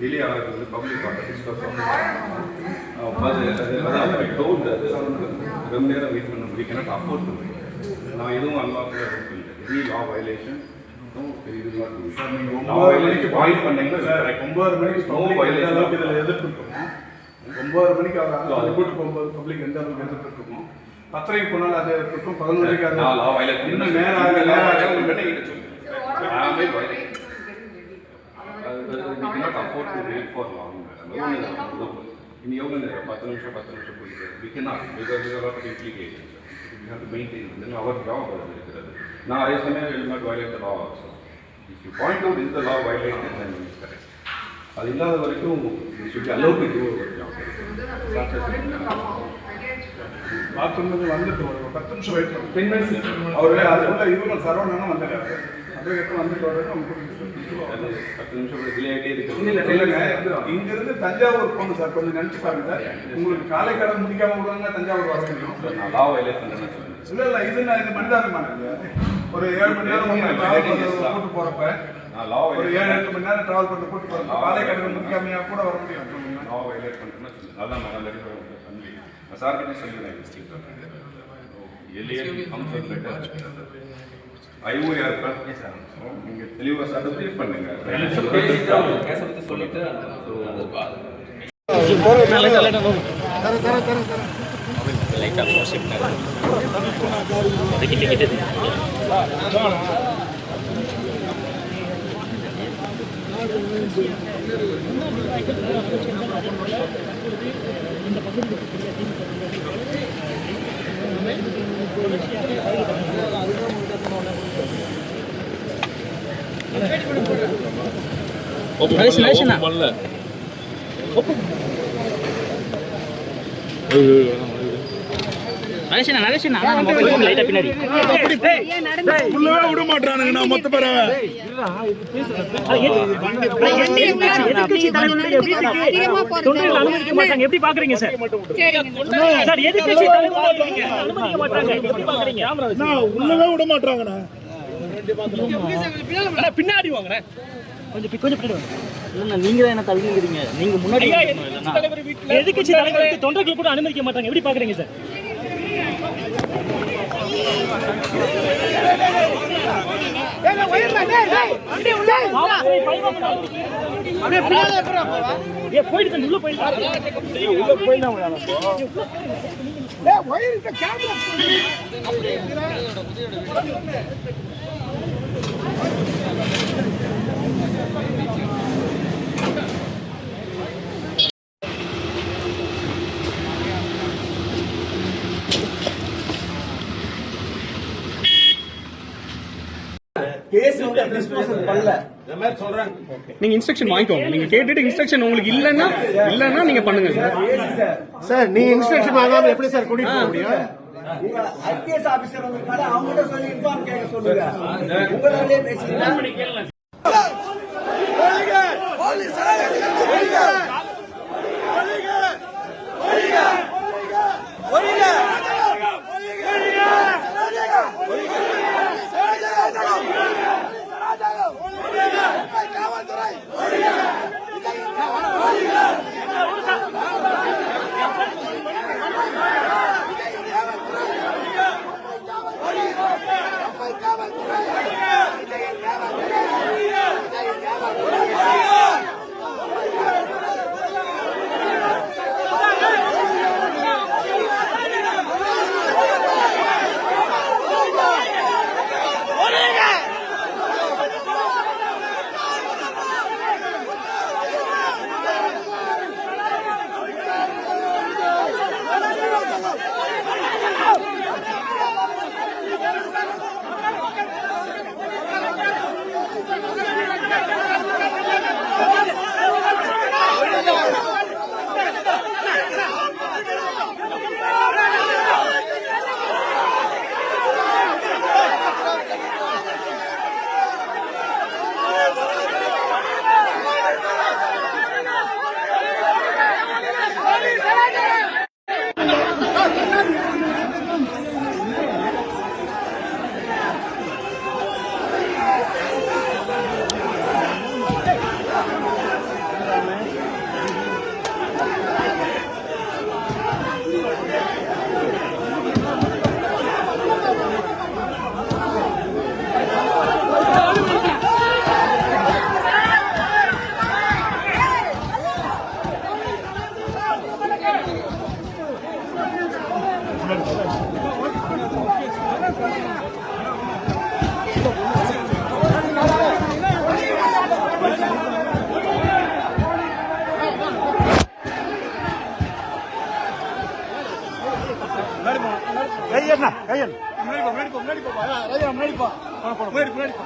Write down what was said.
delay ஆகிறது public discuss I told ரொம்ப நேரம் வெயிட் பண்ண we cannot afford to wait. நான் எதுவும் அன்லாக்ல இருக்கு இது law violation. No, இது not do. law violation point பண்ணீங்க 9 மணிக்கு no violation அளவுக்கு இதல எதிர்த்துட்டோம். 9 மணிக்கு அது ரிப்போர்ட் போகும்போது பப்ளிக் எந்த அளவுக்கு எதிர்த்துட்டோம். 10 போனால அது எதிர்த்துட்டோம் 11 மணிக்கு அது law violation இன்னும் நேரா உங்ககிட்ட கிட்ட சொல்லுங்க. ஆமே violation. We cannot afford to wait for long. In yoga, 10 நிமிஷம் we cannot because there are a lot of implications. We have to maintain then our job. Now I will not violate the law also. If you point out is the law violated, then it is correct. அது இல்லாத வரைக்கும் we should be allowed to do our job. பாத்ரூம்ல வந்துட்டு ஒரு 10 நிமிஷம் wait பண்ணு 10 minutes அவரே அதுக்குள்ள இவங்க சரவணனா வந்தாரு அதுக்கு வந்துட்டு வரணும் நமக்கு 10 நிமிஷம் டிலே ஆயிட்டே இருக்கு இல்லங்க இங்க இருந்து தஞ்சாவூர் போணும் சார் கொஞ்சம் நினைச்சு பாருங்க சார் உங்களுக்கு காலை கடை முடிக்காம விடுவாங்க தஞ்சாவூர் வர முடியும் நான் லாவ் வைலேட் பண்றேன்னு சொல்லுங்க இல்ல இது நான் இந்த மனிதாபிமானம் இல்ல ஒரு 7 மணி நேரம் போட்டு போறப்ப நான் லாவ் ஒரு 7-8 மணி நேரம் டிராவல் பண்ணி போட்டு போறப்ப காலை கடை முடிக்காம கூட வர முடியும் லாவ் வைலேட் பண்றேன்னு சொல்லுங்க நல்லா நல்லா பண்ணி சார் கிட்ட சொல்லுங்க மிஸ்டேக் பண்றேன் Elliot comfort letter IOR yes sir நீங்க தெளிவா சர்டிஃபைட் பண்ணுங்க கேஸ் பத்தி சொல்லிட்டு லைட்டா ப்ரோசெக்ட் டிக்கெட் இந்த பகுதிக்கு விட மாட்டானுங்க மொத்த பேர அனுமதிக்க மாட்டாங்க எப்படி பாக்குறீங்க சார் உள்ளவே விட மாட்டாங்கண்ணா பின்னாடி வாங்க கொஞ்சம் நீங்க தான் என்ன தவிர்க்கிறீங்க நீங்க முன்னாடி எதிர்க்கட்சி தலைவருக்கு தொண்டர்கள் கூட அனுமதிக்க மாட்டாங்க எப்படி பாக்குறீங்க சார் போயிட்டு உள்ள போயிட்டு நீங்க இன்ஸ்ட்ரக்ஷன் வாங்கிக்கோங்க நீங்க கேட்டுட்டு இன்ஸ்ட்ரக்ஷன் உங்களுக்கு இல்லன்னா நீங்க பண்ணுங்க சார் நீங்க இன்ஸ்ட்ரக்ஷன் வாங்காம எப்படி சார் கூட்டிட்டு போக முடியும் ஐபிஎஸ் ஆபீசர் வந்திருக்காரு அவங்ககிட்ட சொல்லி இன்ஃபார்ம் கேட்க சொல்லுங்க உங்களாலே பேசுறீங்க கையண்ணா கையண்ணா முன்னாடி போ முன்னாடி போ முன்னாடி போ முன்னாடி போ